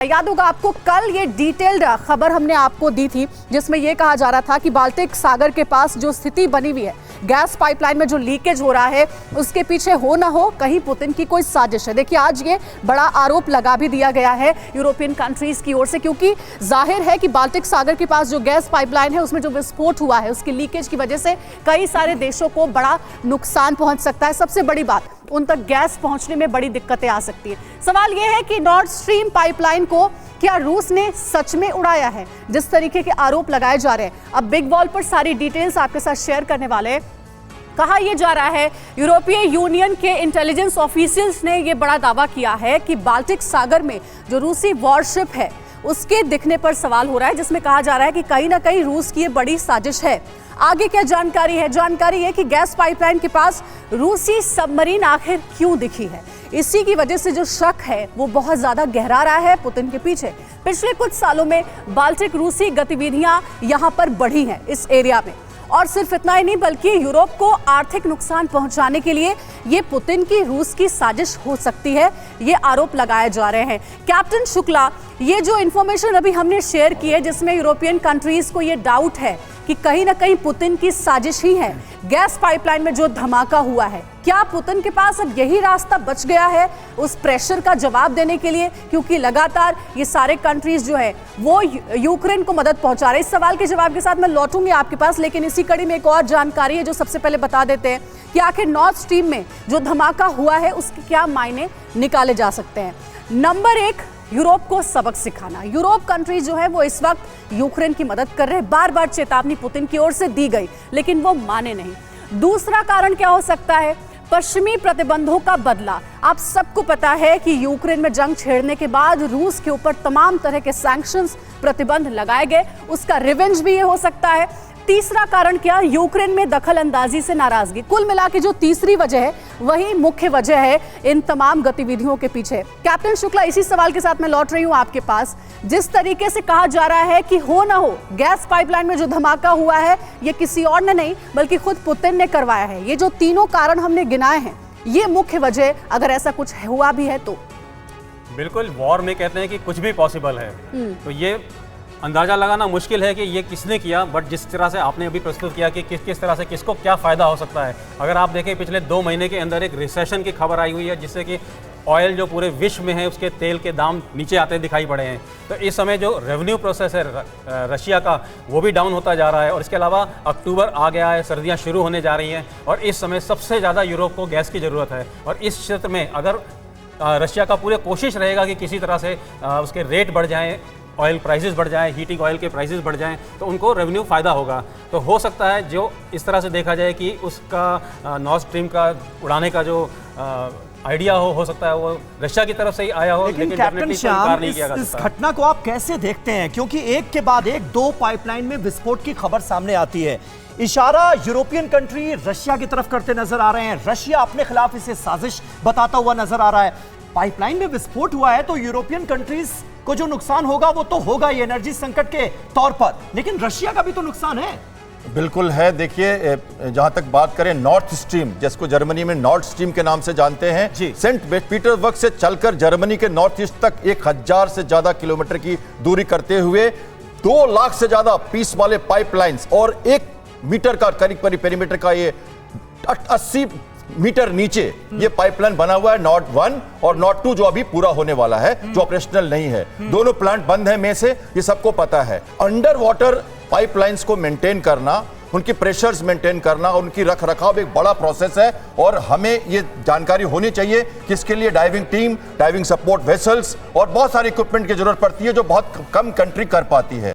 याद होगा आपको, कल ये डिटेल्ड खबर हमने आपको दी थी जिसमें यह कहा जा रहा था कि बाल्टिक सागर के पास जो स्थिति बनी हुई है, गैस पाइपलाइन में जो लीकेज हो रहा है, उसके पीछे हो ना हो कहीं पुतिन की कोई साजिश है। देखिए, आज ये बड़ा आरोप लगा भी दिया गया है यूरोपियन कंट्रीज की ओर से, क्योंकि जाहिर है कि बाल्टिक सागर के पास जो गैस पाइपलाइन है उसमें जो विस्फोट हुआ है, उसकी लीकेज की वजह से कई सारे देशों को बड़ा नुकसान पहुंच सकता है। सबसे बड़ी बात, उन तक गैस पहुंचने में बड़ी दिक्कतें आ सकती है। सवाल यह है कि नॉर्थ स्ट्रीम पाइपलाइन को क्या रूस ने सच में उड़ाया है, जिस तरीके के आरोप लगाए जा रहे हैं। अब बिग वॉल पर सारी डिटेल्स आपके साथ शेयर करने वाले हैं। कहा यह जा रहा है, यूरोपीय यूनियन के इंटेलिजेंस ऑफिशियल्स ने यह बड़ा दावा किया है कि बाल्टिक सागर में जो रूसी वॉरशिप है उसके दिखने पर सवाल हो रहा है, जिसमें कहा जा रहा है कि कहीं ना कहीं रूस की ये बड़ी साजिश है। आगे क्या जानकारी है? जानकारी है कि गैस पाइपलाइन के पास रूसी सबमरीन आखिर क्यों दिखी है। इसी की वजह से जो शक है वो बहुत ज्यादा गहरा रहा है पुतिन के पीछे। पिछले कुछ सालों में बाल्टिक रूसी गतिविधियां यहां पर बढ़ी हैं इस एरिया में, और सिर्फ इतना ही नहीं बल्कि यूरोप को आर्थिक नुकसान पहुंचाने के लिए ये पुतिन की रूस की साजिश हो सकती है, ये आरोप लगाए जा रहे हैं। कैप्टन शुक्ला, ये जो इंफॉर्मेशन अभी हमने शेयर की है जिसमें यूरोपियन कंट्रीज को ये डाउट है कि कहीं ना कहीं पुतिन की साजिश ही है गैस पाइपलाइन में जो धमाका हुआ है, क्या पुतिन के पास अब यही रास्ता बच गया है उस प्रेशर का जवाब देने के लिए? क्योंकि लगातार ये सारे कंट्रीज जो है वो यूक्रेन को मदद पहुंचा रहे। इस सवाल के जवाब के साथ मैं लौटूंगी आपके पास, लेकिन इसी कड़ी में एक और जानकारी है जो सबसे पहले बता देते हैं कि आखिर नॉर्थ स्ट्रीम में जो धमाका हुआ है उसके क्या मायने निकाले जा सकते हैं। नंबर एक, यूरोप को सबक सिखाना। यूरोप कंट्रीज जो है वो इस वक्त यूक्रेन की मदद कर रहे हैं। बार बार चेतावनी पुतिन की ओर से दी गई लेकिन वो माने नहीं। दूसरा कारण क्या हो सकता है? पश्चिमी प्रतिबंधों का बदला। आप सबको पता है कि यूक्रेन में जंग छेड़ने के बाद रूस के ऊपर तमाम तरह के सैंक्शंस, प्रतिबंध लगाए गए, उसका रिवेंज भी ये हो सकता है। तीसरा कारण क्या? यूक्रेन में दखल अंदाजी से नाराजगी। कुल मिला के जो तीसरी वजह है वही मुख्य वजह है इन तमाम गतिविधियों के पीछे। कैप्टन शुक्ला, इसी सवाल के साथ मैं लौट रही हूं आपके पास। जिस तरीके से कहा जा रहा है कि हो ना हो गैस पाइपलाइन में जो धमाका हुआ है ये किसी और ने नहीं बल्कि खुद पुतिन ने करवाया है, ये जो तीनों कारण हमने गिनाए हैं ये मुख्य वजह, अगर ऐसा कुछ हुआ भी है तो? बिल्कुल, वॉर में कहते हैं कि कुछ भी पॉसिबल है, तो ये अंदाज़ा लगाना मुश्किल है कि ये किसने किया, बट जिस तरह से आपने अभी प्रस्तुत किया कि किस तरह से किसको क्या फ़ायदा हो सकता है। अगर आप देखें पिछले 2 महीने के अंदर एक रिसेशन की खबर आई हुई है जिससे कि ऑयल जो पूरे विश्व में है उसके तेल के दाम नीचे आते दिखाई पड़े हैं। तो इस समय जो रेवेन्यू प्रोसेस है रशिया का वो भी डाउन होता जा रहा है, और इसके अलावा अक्टूबर आ गया है, सर्दियाँ शुरू होने जा रही हैं और इस समय सबसे ज़्यादा यूरोप को गैस की ज़रूरत है। और इस क्षेत्र में अगर रशिया का पूरे कोशिश रहेगा कि किसी तरह से उसके रेट बढ़ जाएँ, ऑयल प्राइसेस बढ़ जाएं, हीटिंग ऑयल के प्राइसेस बढ़ जाएं, तो उनको रेवेन्यू फ़ायदा होगा। तो हो सकता है जो इस तरह से देखा जाए कि उसका नॉर्थ स्ट्रीम का उड़ाने का जो आइडिया हो सकता है वो रशिया की तरफ से ही आया हो, लेकिन कैप्टन श्याम, इस घटना को आप कैसे देखते हैं? क्योंकि एक के बाद एक 2 पाइपलाइन में विस्फोट की खबर सामने आती है। इशारा यूरोपियन कंट्री रशिया की तरफ करते नजर आ रहे हैं, रशिया अपने खिलाफ इसे साजिश बताता हुआ नजर आ रहा है। पाइपलाइन में विस्फोट हुआ है तो यूरोपियन कंट्रीज को जो नुकसान होगा वो तो होगा ही एनर्जी संकट के तौर पर, लेकिन रशिया का भी तो नुकसान है। बिल्कुल है। देखिए, जहां तक बात करें नॉर्थ स्ट्रीम, जिसको जर्मनी में नॉर्थ स्ट्रीम के नाम से जानते हैं, सेंट पीटर्सबर्ग से चलकर जर्मनी के नॉर्थ ईस्ट तक 1000 से ज्यादा किलोमीटर की दूरी करते हुए 2 लाख से ज्यादा पीस वाले पाइपलाइंस और 1 मीटर का करीब पेरीमीटर का ये 80 मीटर नीचे ये पाइपलाइन बना हुआ है। नॉर्थ 1 और नॉर्थ 2 जो अभी पूरा होने वाला है, जो ऑपरेशनल नहीं है। दोनों प्लांट बंद है में से, ये सबको पता है। अंडर वाटर पाइपलाइंस को मेंटेन करना, उनकी प्रेशर्स मेंटेन करना, उनकी रख रखाव एक बड़ा प्रोसेस है, और हमें ये जानकारी होनी चाहिए कि इसके लिए diving team, diving support vessels और बहुत सारे इक्विपमेंट की जरूरत पड़ती है जो बहुत कम कंट्री कर पाती है।